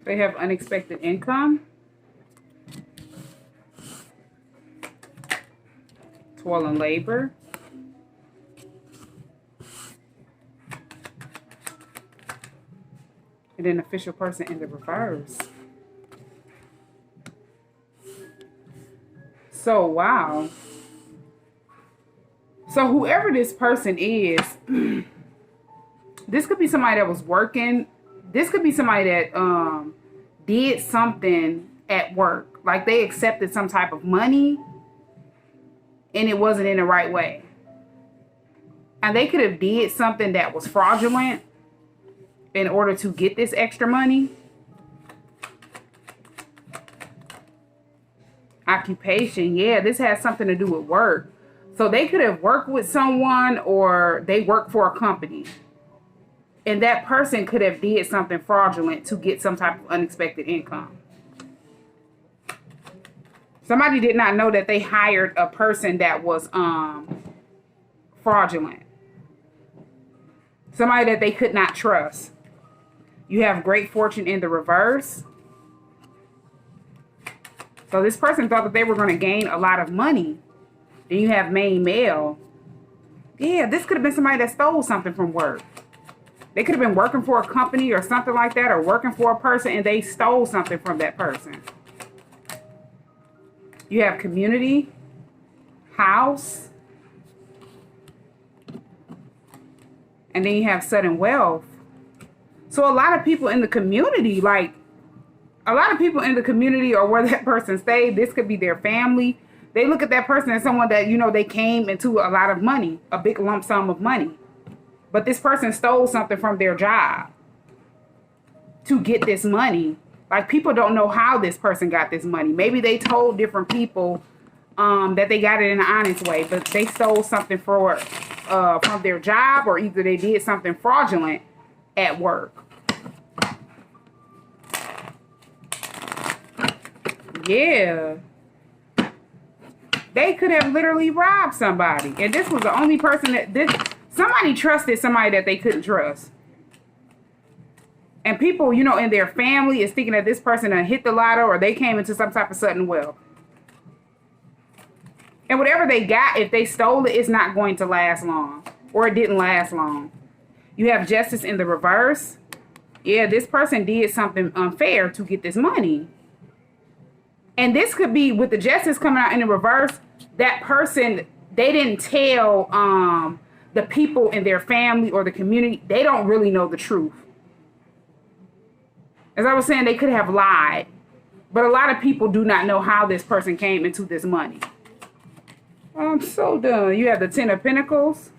They have unexpected income. Toil and labor. And then official person in the reverse. So, wow. So, whoever this person is, this could be somebody that was working. This could be somebody that did something at work. Like they accepted some type of money and it wasn't in the right way. And they could have did something that was fraudulent in order to get this extra money. Occupation, yeah, this has something to do with work. So they could have worked with someone or they work for a company. And that person could have did something fraudulent to get some type of unexpected income. Somebody did not know that they hired a person that was fraudulent. Somebody that they could not trust. You have great fortune in the reverse. So this person thought that they were going to gain a lot of money. Then you have main male. Yeah, this could have been somebody that stole something from work. They could have been working for a company or something like that, or working for a person and they stole something from that person. You have community, house, and then you have sudden wealth. So a lot of people in the community, like a lot of people in the community or where that person stayed, this could be their family. They look at that person as someone that, you know, they came into a lot of money, a big lump sum of money. But this person stole something from their job to get this money. Like, people don't know how this person got this money. Maybe they told different people that they got it in an honest way, but they stole something from their job, or either they did something fraudulent at work. Yeah. They could have literally robbed somebody. And this was the only person that somebody trusted somebody that they couldn't trust. And people, you know, in their family is thinking that this person hit the lotto or they came into some type of sudden wealth. And whatever they got, if they stole it, it's not going to last long. Or it didn't last long. You have justice in the reverse. Yeah, this person did something unfair to get this money. And this could be, with the justice coming out in the reverse, that person, they didn't tell the people in their family or the community. They don't really know the truth. As I was saying, they could have lied. But a lot of people do not know how this person came into this money. I'm so done. You have the Ten of Pentacles.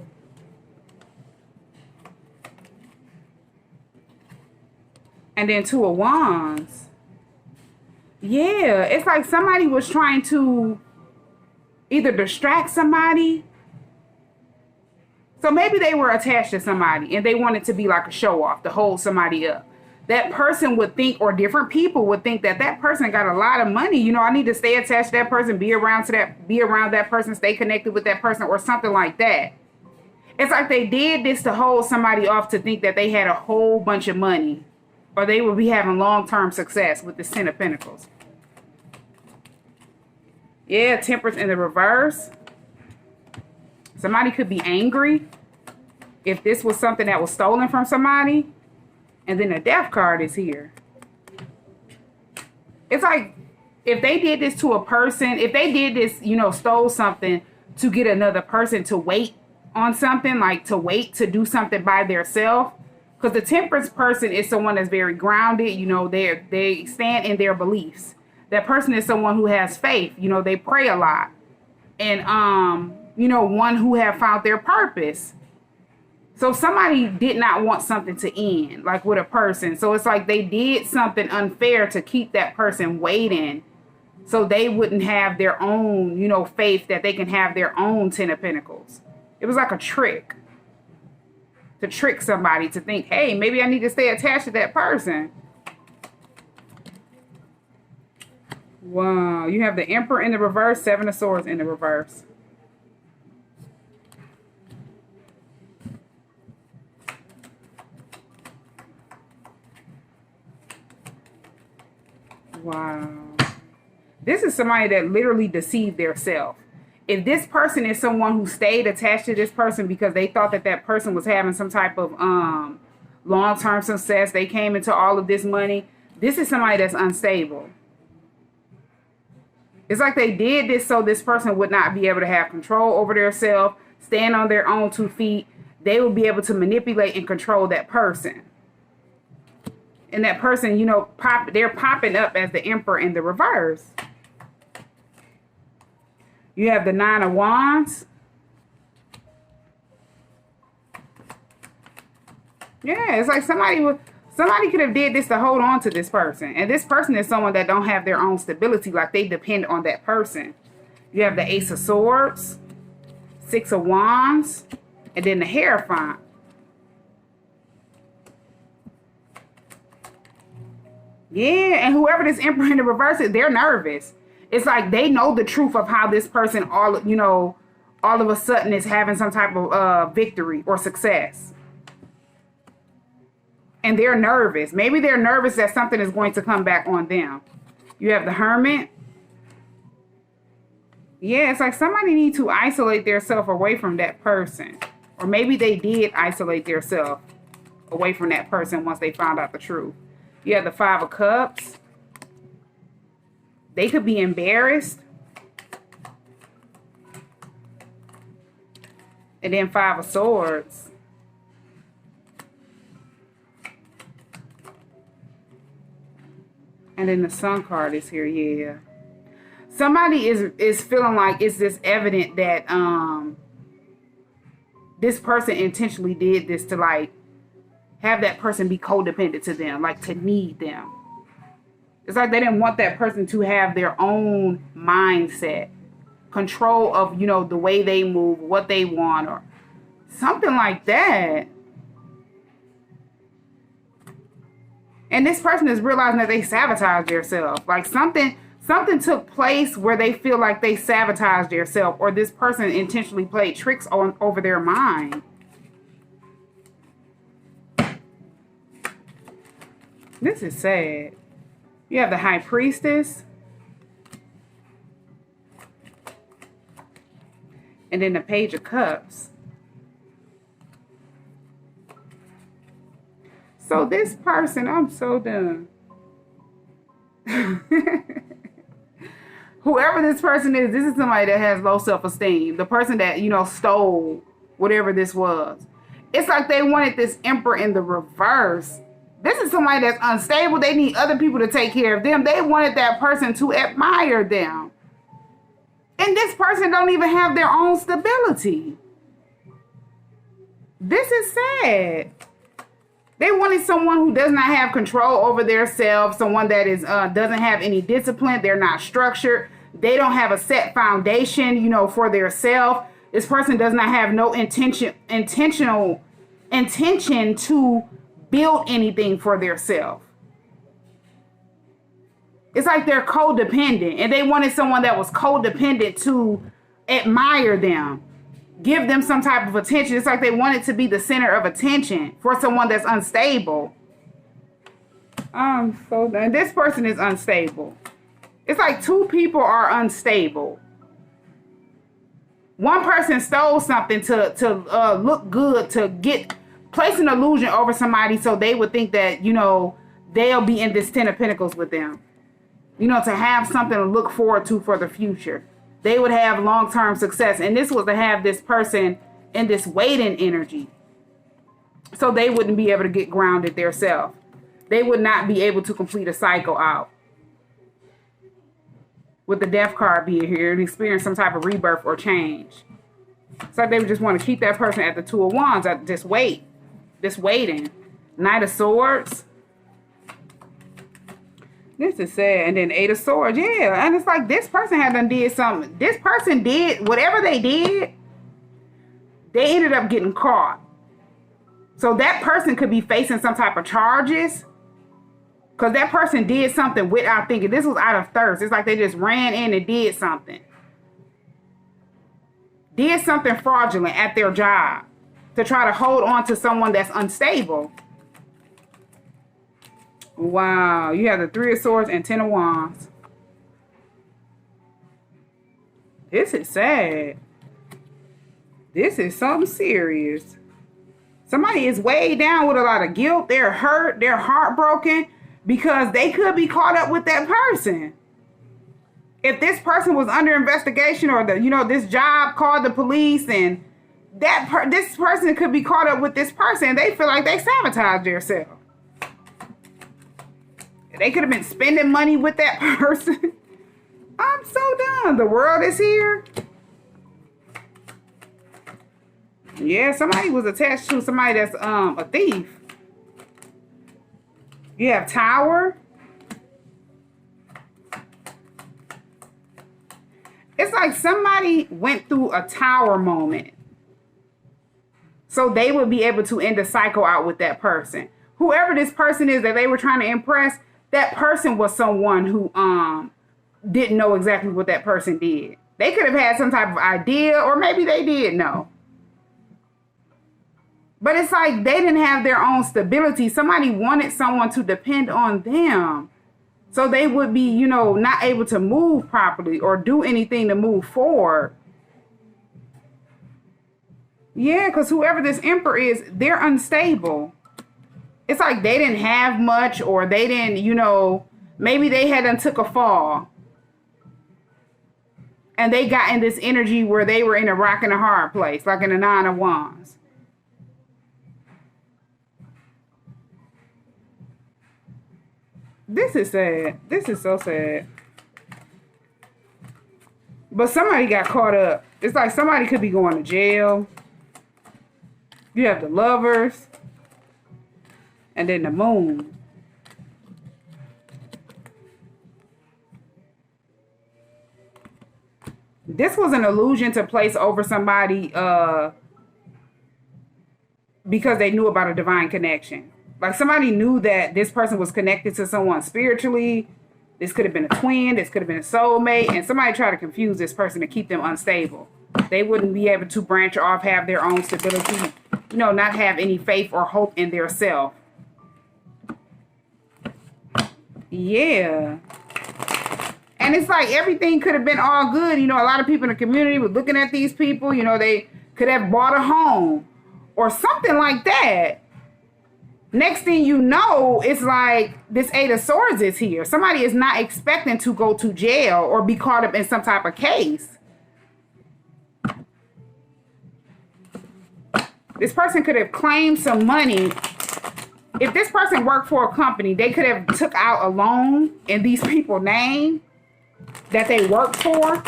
And then Two of Wands. Yeah, it's like somebody was trying to either distract somebody. So maybe they were attached to somebody and they wanted to be like a show off to hold somebody up. That person would think, or different people would think, that that person got a lot of money. You know, I need to stay attached to that person, be around that person, stay connected with that person, or something like that. It's like they did this to hold somebody off to think that they had a whole bunch of money, or they would be having long-term success with the Ten of Pentacles. Yeah, Temperance in the reverse. Somebody could be angry if this was something that was stolen from somebody. And then the Death card is here. It's like, if they did this to a person, if they did this, you know, stole something to get another person to wait on something, like to wait to do something by themselves. Because the Temperance person is someone that's very grounded. You know, they stand in their beliefs. That person is someone who has faith. You know, they pray a lot. And, you know, one who have found their purpose. So somebody did not want something to end, like with a person. So it's like they did something unfair to keep that person waiting, so they wouldn't have their own, you know, faith that they can have their own Ten of Pentacles. It was like a trick to trick somebody to think, hey, maybe I need to stay attached to that person. Wow. You have the Emperor in the reverse, Seven of Swords in the reverse. Wow. This is somebody that literally deceived their self. If this person is someone who stayed attached to this person because they thought that that person was having some type of long-term success, they came into all of this money, this is somebody that's unstable. It's like they did this so this person would not be able to have control over their self, stand on their own 2 feet. They will be able to manipulate and control that person. And that person, you know, they're popping up as the Emperor in the reverse. You have the 9 of Wands. Yeah, it's like somebody could have did this to hold on to this person. And this person is someone that don't have their own stability, like they depend on that person. You have the Ace of Swords, 6 of Wands, and then the Hierophant. Yeah, and whoever this Emperor in the reverse is, they're nervous. It's like they know the truth of how this person all of a sudden is having some type of victory or success. And they're nervous. Maybe they're nervous that something is going to come back on them. You have the Hermit. Yeah, it's like somebody needs to isolate themselves away from that person. Or maybe they did isolate themselves away from that person once they found out the truth. You have the 5 of Cups. They could be embarrassed. And then 5 of Swords. And then the Sun card is here, yeah. Somebody is feeling like it's just evident that this person intentionally did this to like have that person be codependent to them, like to need them. It's like they didn't want that person to have their own mindset, control of, the way they move, what they want, or something like that. And this person is realizing that they sabotaged themselves. Like something took place where they feel like they sabotaged themselves, or this person intentionally played tricks over their mind. This is sad. You have the High Priestess. And then the Page of Cups. So this person, I'm so done. Whoever this person is, this is somebody that has low self-esteem. The person that, stole whatever this was. It's like they wanted this Emperor in the reverse. This is somebody that's unstable. They need other people to take care of them. They wanted that person to admire them. And this person don't even have their own stability. This is sad. They wanted someone who does not have control over their self, someone that is doesn't have any discipline. They're not structured. They don't have a set foundation, for their self. This person does not have no intention to build anything for their self. It's like they're codependent, and they wanted someone that was codependent to admire them, give them some type of attention. It's like they wanted to be the center of attention for someone that's unstable. So this person is unstable. It's like 2 people are unstable. One person stole something to look good, to place an illusion over somebody so they would think that, they'll be in this 10 of Pentacles with them. To have something to look forward to for the future. They would have long-term success. And this was to have this person in this waiting energy. So they wouldn't be able to get grounded themselves. They would not be able to complete a cycle out. With the Death card being here and experience some type of rebirth or change. It's like they would just want to keep that person at the 2 of Wands. Just waiting. Knight of Swords. This is sad. And then 8 of Swords. Yeah. And it's like this person had done did something. This person did whatever they did. They ended up getting caught. So that person could be facing some type of charges. Because that person did something without thinking. This was out of thirst. It's like they just ran in and did something. Did something fraudulent at their job. To try to hold on to someone that's unstable. Wow. You have the Three of Swords and Ten of Wands. This is sad. This is something serious. Somebody is weighed down with a lot of guilt. They're hurt. They're heartbroken because they could be caught up with that person. If this person was under investigation or this job called the police and this person could be caught up with this person, they feel like they sabotaged themselves. They could have been spending money with that person. I'm so done. The world is here. Yeah, somebody was attached to somebody that's a thief. You have Tower. It's like somebody went through a Tower moment. So they would be able to end the cycle out with that person. Whoever this person is that they were trying to impress, that person was someone who didn't know exactly what that person did. They could have had some type of idea, or maybe they did know. But it's like they didn't have their own stability. Somebody wanted someone to depend on them. So they would be, not able to move properly or do anything to move forward. Yeah, because whoever this Emperor is, they're unstable. It's like they didn't have much, or they didn't, maybe they hadn't took a fall. And they got in this energy where they were in a rock and a hard place, like in the Nine of Wands. This is sad. This is so sad. But somebody got caught up. It's like somebody could be going to jail. You have the Lovers. And then the Moon. This was an illusion to place over somebody because they knew about a divine connection. Like somebody knew that this person was connected to someone spiritually. This could have been a twin. This could have been a soulmate. And somebody tried to confuse this person to keep them unstable. They wouldn't be able to branch off, have their own stability, not have any faith or hope in their self. Yeah. And it's like everything could have been all good. A lot of people in the community were looking at these people. They could have bought a home or something like that. Next thing you know, it's like this Eight of Swords is here. Somebody is not expecting to go to jail or be caught up in some type of case. This person could have claimed some money. If this person worked for a company, they could have took out a loan in these people's name that they worked for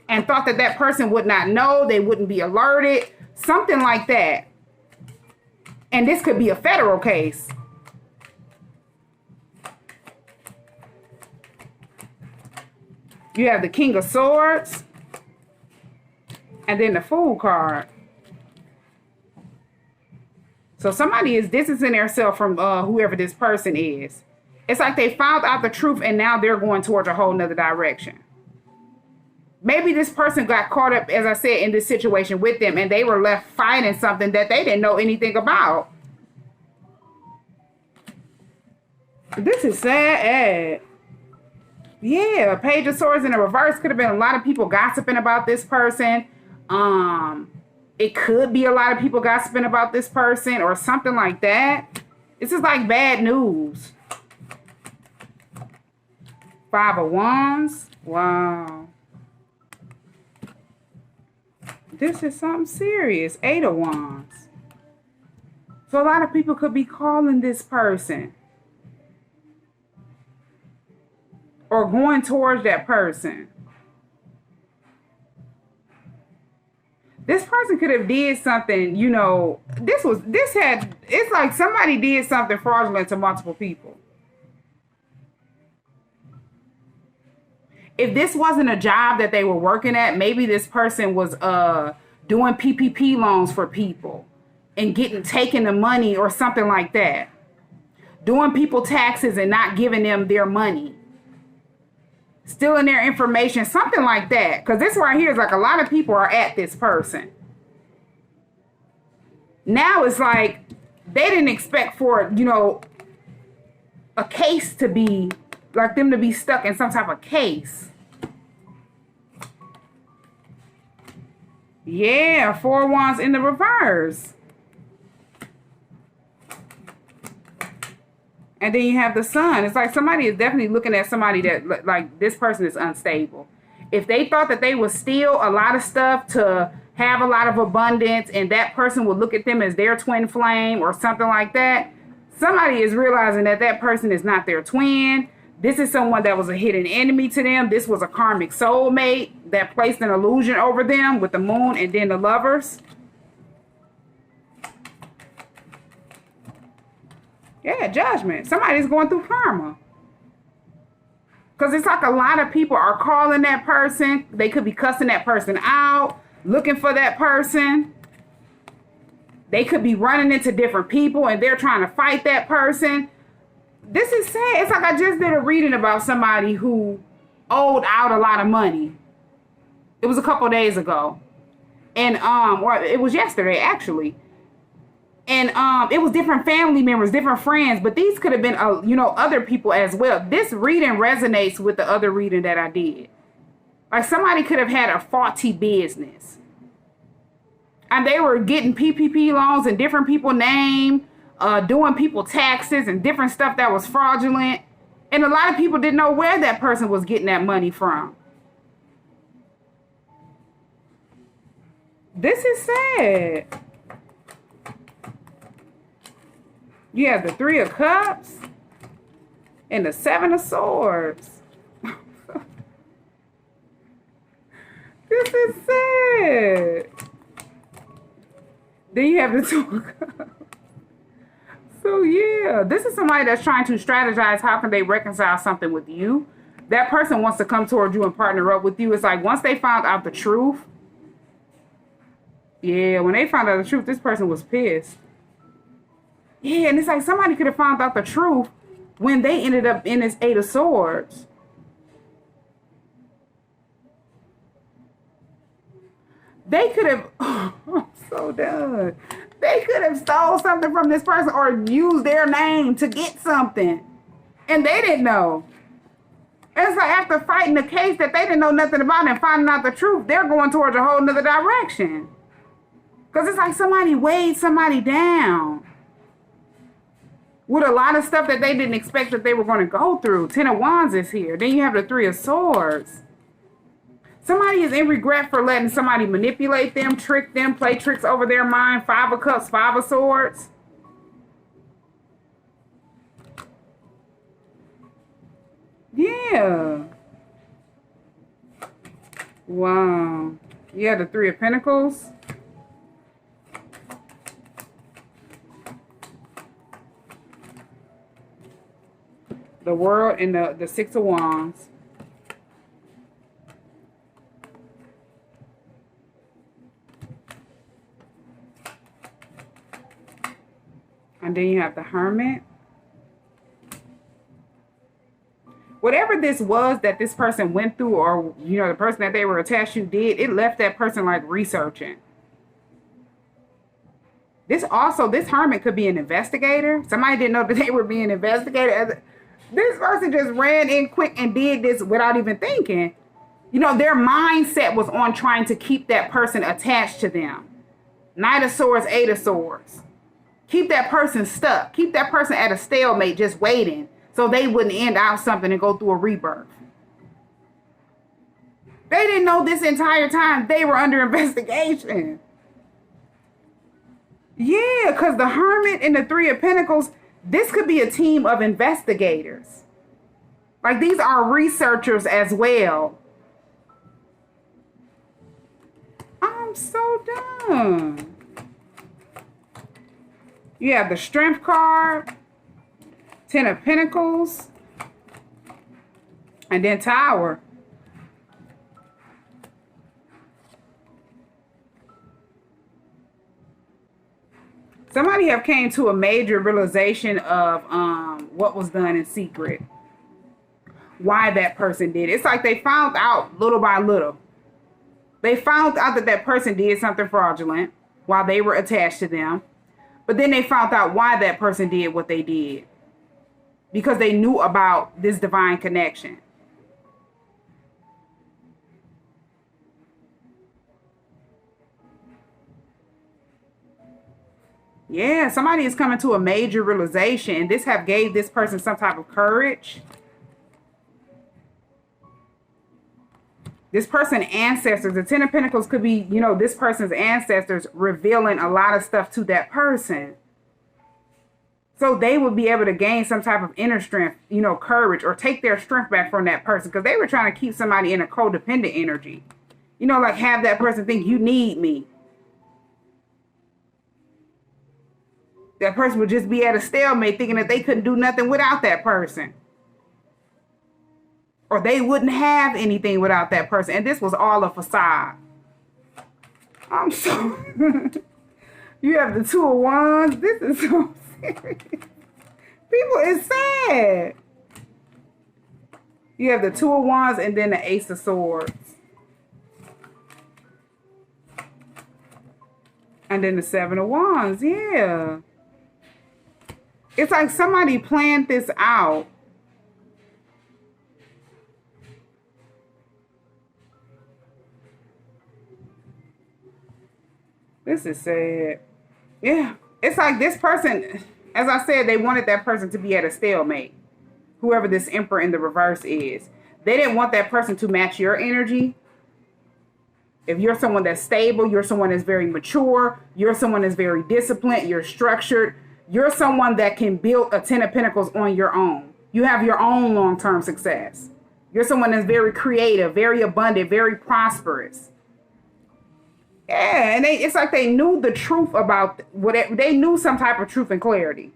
and thought that that person would not know. They wouldn't be alerted. Something like that. And this could be a federal case. You have the King of Swords. And then the Fool card. So somebody is distancing themselves from whoever this person is. It's like they found out the truth and now they're going towards a whole nother direction. Maybe this person got caught up, as I said, in this situation with them and they were left fighting something that they didn't know anything about. This is sad. Yeah, Page of Swords in the reverse. Could have been a lot of people gossiping about this person. It could be a lot of people gossiping about this person or something like that. This is like bad news. Five of Wands. Wow. This is something serious. Eight of Wands. So a lot of people could be calling this person. Or going towards that person. This person could have did something, it's like somebody did something fraudulent to multiple people. If this wasn't a job that they were working at, maybe this person was doing PPP loans for people and taking the money or something like that. Doing people taxes and not giving them their money. Stealing their information, something like that. Because this right here is like a lot of people are at this person. Now it's like they didn't expect for, a case to be, like them to be stuck in some type of case. Yeah, 4 of Wands in the reverse. And then you have the Sun. It's like somebody is definitely looking at somebody that, like, this person is unstable. If they thought that they would steal a lot of stuff to have a lot of abundance, and that person would look at them as their twin flame or something like that, somebody is realizing that that person is not their twin. This is someone that was a hidden enemy to them. This was a karmic soulmate that placed an illusion over them with the Moon and then the Lovers. Yeah, Judgment. Somebody's going through karma. Because it's like a lot of people are calling that person. They could be cussing that person out, looking for that person. They could be running into different people and they're trying to fight that person. This is sad. It's like I just did a reading about somebody who owed out a lot of money. It was a couple days ago. And or it was yesterday actually. And it was different family members, different friends, but these could have been, other people as well. This reading resonates with the other reading that I did. Like somebody could have had a faulty business. And they were getting PPP loans in different people's name, doing people taxes and different stuff that was fraudulent. And a lot of people didn't know where that person was getting that money from. This is sad. You have the 3 of Cups and the 7 of Swords. This is sad. Then you have the 2 of Cups. So yeah, this is somebody that's trying to strategize how can they reconcile something with you. That person wants to come towards you and partner up with you. It's like once they found out the truth. Yeah, when they found out the truth, this person was pissed. Yeah, and it's like somebody could have found out the truth when they ended up in this 8 of Swords. They could have, I'm so done. They could have stole something from this person or used their name to get something. And they didn't know. And it's like after fighting the case that they didn't know nothing about and finding out the truth, they're going towards a whole nother direction. Because it's like somebody weighed somebody down with a lot of stuff that they didn't expect that they were going to go through. 10 of Wands is here. Then you have the 3 of Swords. Somebody is in regret for letting somebody manipulate them, trick them, play tricks over their mind. 5 of Cups, 5 of Swords. Yeah. Wow. You have the 3 of Pentacles. The World and the 6 of Wands. And then you have the Hermit. Whatever this was that this person went through, or, the person that they were attached to did, it left that person like researching. This Hermit could be an investigator. Somebody didn't know that they were being investigated. This person just ran in quick and did this without even thinking. Their mindset was on trying to keep that person attached to them. 9 of Swords, 8 of Swords. Keep that person stuck. Keep that person at a stalemate just waiting so they wouldn't end out something and go through a rebirth. They didn't know this entire time they were under investigation. Yeah, because the Hermit and the 3 of Pentacles, this could be a team of investigators. Like these are researchers as well. I'm so done. You have the Strength card, 10 of Pentacles, and then Tower. Somebody have came to a major realization of what was done in secret. Why that person did it. It's like they found out little by little. They found out that that person did something fraudulent while they were attached to them. But then they found out why that person did what they did. because they knew about this divine connection. Yeah, somebody is coming to a major realization, and this have gave this person some type of courage. This person ancestors, the Ten of Pentacles could be, you know, this person's ancestors revealing a lot of stuff to that person. So they would be able to gain some type of inner strength, you know, courage, or take their strength back from that person, because they were trying to keep somebody in a codependent energy. You know, like have that person think you need me. That person would just be at a stalemate thinking that they couldn't do nothing without that person. Or they wouldn't have anything without that person. And this was all a facade. I'm so... You have the Two of Wands. This is so serious. People is sad. You have the Two of Wands and then the Ace of Swords. And then the Seven of Wands. Yeah. It's like somebody planned this out. This is sad. Yeah. It's like this person, as I said, they wanted that person to be at a stalemate. Whoever this Emperor in the reverse is. They didn't want that person to match your energy. If you're someone that's stable, you're someone that's very mature, you're someone that's very disciplined, you're structured, you're someone that can build a Ten of Pentacles on your own. You have your own long-term success. You're someone that's very creative, very abundant, very prosperous. Yeah, and it's like they knew the truth about whatever. They knew some type of truth and clarity.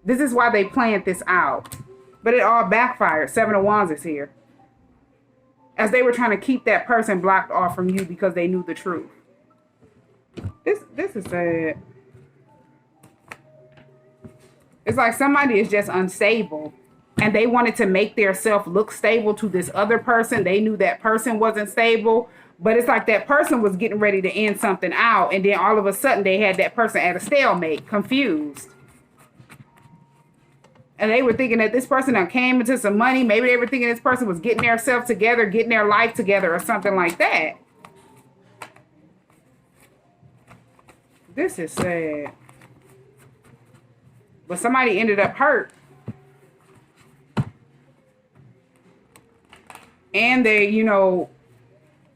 This is why they planned this out. But it all backfired. Seven of Wands is here. As they were trying to keep that person blocked off from you because they knew the truth. This is sad. It's like somebody is just unstable. And they wanted to make their self look stable to this other person. They knew that person wasn't stable. But it's like that person was getting ready to end something out. And then all of a sudden they had that person at a stalemate, confused. And they were thinking that this person came into some money. Maybe they were thinking this person was getting their self together, getting their life together or something like that. This is sad. But somebody ended up hurt. And they, you know,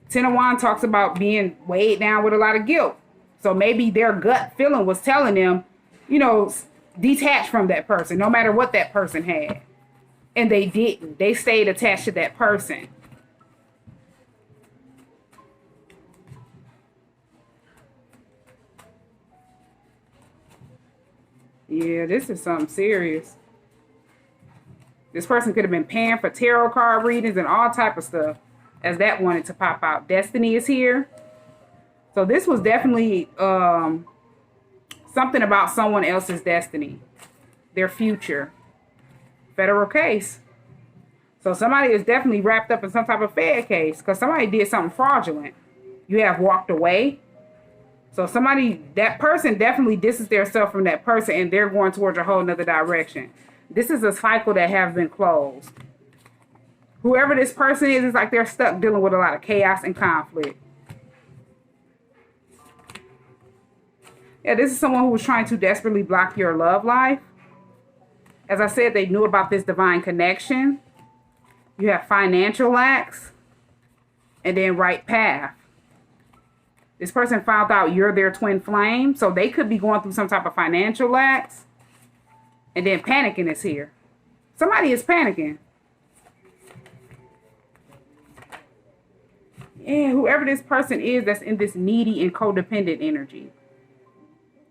Ten of Wands talks about being weighed down with a lot of guilt. So maybe their gut feeling was telling them, you know, detach from that person, no matter what that person had. And they didn't. They stayed attached to that person. Yeah, this is something serious. This person could have been paying for tarot card readings and all type of stuff, as that wanted to pop out. Destiny is here. So this was definitely something about someone else's destiny, their future. Federal case. So somebody is definitely wrapped up in some type of Fed case because somebody did something fraudulent. You have walked away. So somebody, that person definitely distanced themselves from that person and they're going towards a whole nother direction. This is a cycle that has been closed. Whoever this person is, it's like they're stuck dealing with a lot of chaos and conflict. Yeah, this is someone who was trying to desperately block your love life. As I said, they knew about this divine connection. You have financial lacks. And then right path. This person found out you're their twin flame. So they could be going through some type of financial lacks. And then panicking is here. Somebody is panicking. Yeah, whoever this person is that's in this needy and codependent energy.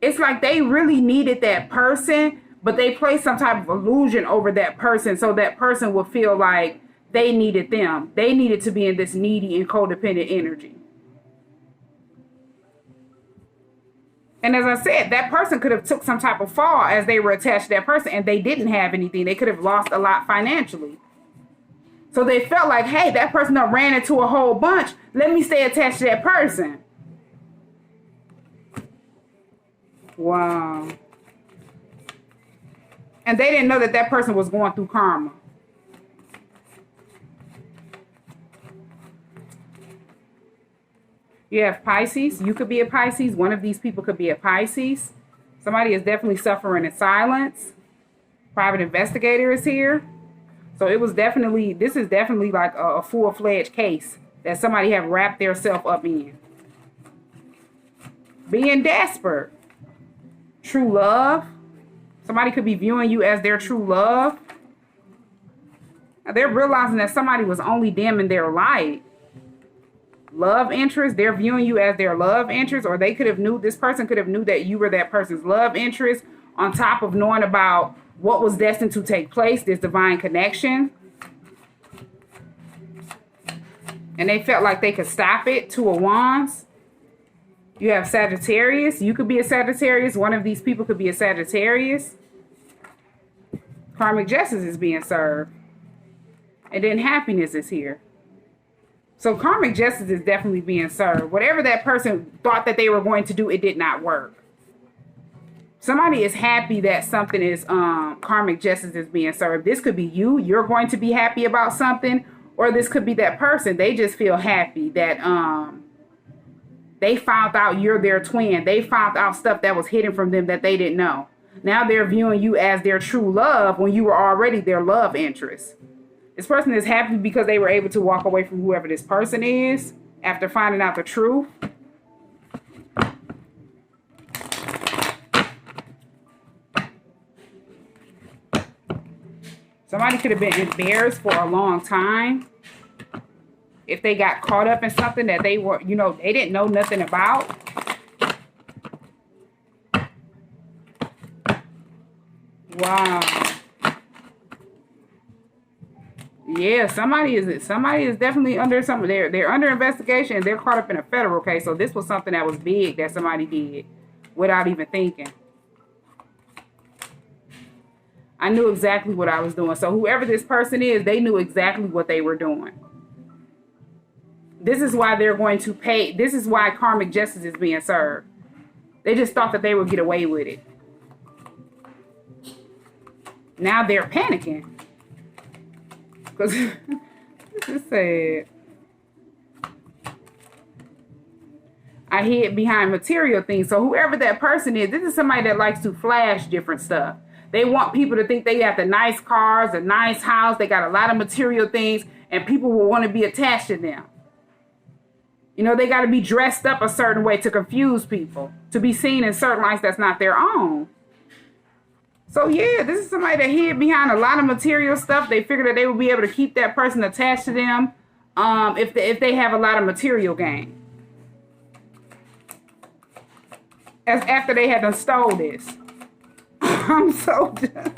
It's like they really needed that person, but they placed some type of illusion over that person so that person would feel like they needed them. They needed to be in this needy and codependent energy. And as I said, that person could have took some type of fall as they were attached to that person and they didn't have anything. They could have lost a lot financially. So they felt like, hey, that person done ran into a whole bunch. Let me stay attached to that person. Wow. And they didn't know that that person was going through karma. You have Pisces. You could be a Pisces. One of these people could be a Pisces. Somebody is definitely suffering in silence. Private investigator is here. So it was definitely, this is definitely like a full-fledged case that somebody have wrapped their self up in. Being desperate. True love. Somebody could be viewing you as their true love. They're realizing that somebody was only dimming their light. Love interest, they're viewing you as their love interest, or they could have knew, this person could have knew that you were that person's love interest, on top of knowing about what was destined to take place, this divine connection. And they felt like they could stop it. Two of Wands. You have Sagittarius. You could be a Sagittarius. One of these people could be a Sagittarius. Karmic justice is being served. And then happiness is here. So karmic justice is definitely being served. Whatever that person thought that they were going to do, it did not work. Somebody is happy that something is, karmic justice is being served. This could be you. You're going to be happy about something. Or this could be that person. They just feel happy that they found out you're their twin. They found out stuff that was hidden from them that they didn't know. Now they're viewing you as their true love when you were already their love interest. This person is happy because they were able to walk away from whoever this person is after finding out the truth. Somebody could have been embarrassed for a long time if they got caught up in something that they were, you know, they didn't know nothing about. Wow. Yeah, somebody is definitely under something. They're under investigation. They're caught up in a federal case. So this was something that was big that somebody did without even thinking. I knew exactly what I was doing. So whoever this person is, they knew exactly what they were doing. This is why they're going to pay. This is why karmic justice is being served. They just thought that they would get away with it. Now they're panicking. Because it's sad. I hid behind material things. So whoever that person is, this is somebody that likes to flash different stuff. They want people to think they have the nice cars, a nice house. They got a lot of material things. And people will want to be attached to them. You know, they got to be dressed up a certain way to confuse people. To be seen in certain lights that's not their own. So yeah, this is somebody that hid behind a lot of material stuff. They figured that they would be able to keep that person attached to them if they have a lot of material gain. As after they had done stole this. I'm so done.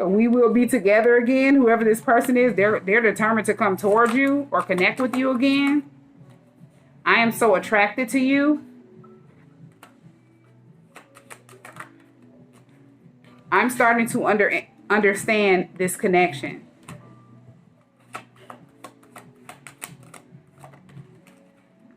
We will be together again. Whoever this person is, they're determined to come towards you or connect with you again. I am so attracted to you. I'm starting to understand this connection.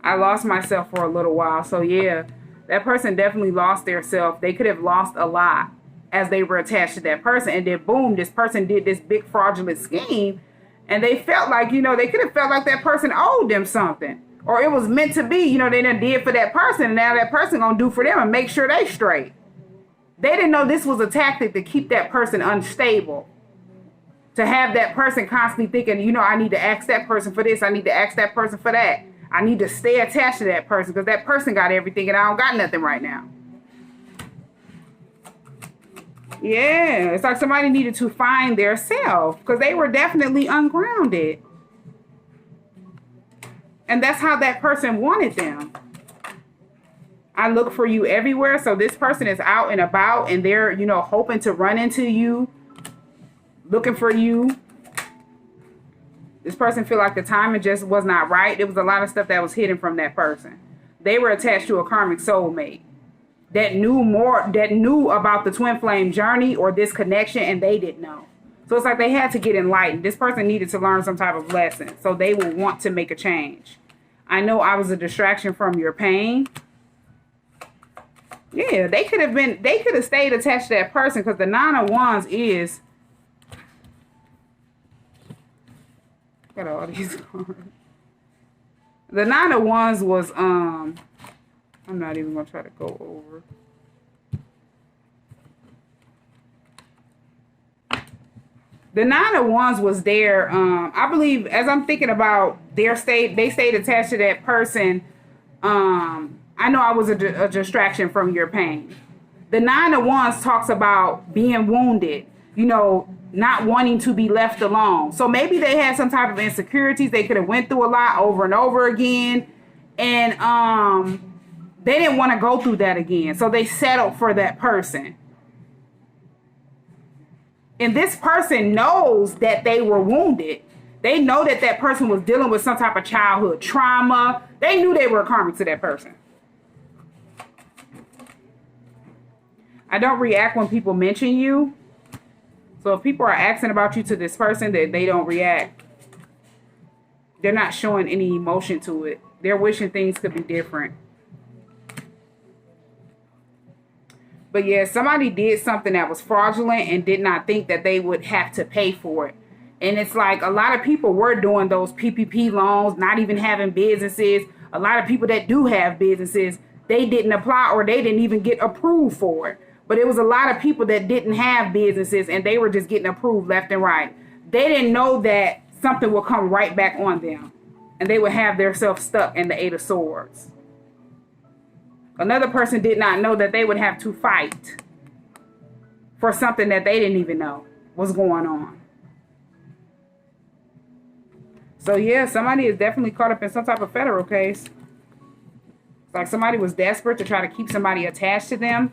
I lost myself for a little while. So yeah, that person definitely lost their self. They could have lost a lot as they were attached to that person. And then boom, this person did this big fraudulent scheme. And they felt like, you know, they could have felt like that person owed them something. Or it was meant to be, you know, they done did for that person. And now that person gonna do for them and make sure they straight. They didn't know this was a tactic to keep that person unstable. To have that person constantly thinking, you know, I need to ask that person for this. I need to ask that person for that. I need to stay attached to that person because that person got everything and I don't got nothing right now. Yeah, it's like somebody needed to find their self because they were definitely ungrounded. And that's how that person wanted them. I look for you everywhere. So this person is out and about and they're, you know, hoping to run into you, looking for you. This person feel like the timing just was not right. There was a lot of stuff that was hidden from that person. They were attached to a karmic soulmate that knew about the twin flame journey or this connection, and they didn't know. So it's like they had to get enlightened. This person needed to learn some type of lesson. So they will want to make a change. I know I was a distraction from your pain. Yeah, they could have stayed attached to that person, because the Nine of Wands is, got all these cards. The Nine of Wands was, I'm not even going to try to go over. The Nine of Wands was there. I believe, as I'm thinking about they stayed attached to that person. I know I was a distraction from your pain. The Nine of Wands talks about being wounded, you know, not wanting to be left alone. So maybe they had some type of insecurities. They could have went through a lot over and over again. And they didn't want to go through that again. So they settled for that person. And this person knows that they were wounded. They know that that person was dealing with some type of childhood trauma. They knew they were karmic to that person. I don't react when people mention you. So if people are asking about you to this person, that they don't react. They're not showing any emotion to it. They're wishing things could be different. But yeah, somebody did something that was fraudulent and did not think that they would have to pay for it. And it's like a lot of people were doing those PPP loans, not even having businesses. A lot of people that do have businesses, they didn't apply, or they didn't even get approved for it. But it was a lot of people that didn't have businesses and they were just getting approved left and right. They didn't know that something would come right back on them and they would have themselves stuck in the Eight of Swords. Another person did not know that they would have to fight for something that they didn't even know was going on. So yeah, somebody is definitely caught up in some type of federal case. It's like somebody was desperate to try to keep somebody attached to them,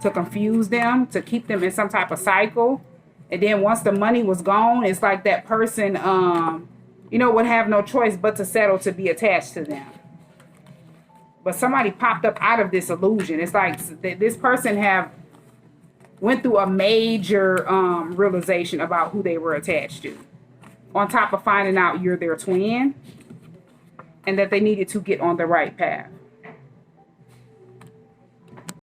to confuse them, to keep them in some type of cycle. And then once the money was gone, it's like that person, you know, would have no choice but to settle to be attached to them. But somebody popped up out of this illusion. It's like this person went through a major realization about who they were attached to. On top of finding out you're their twin. And that they needed to get on the right path.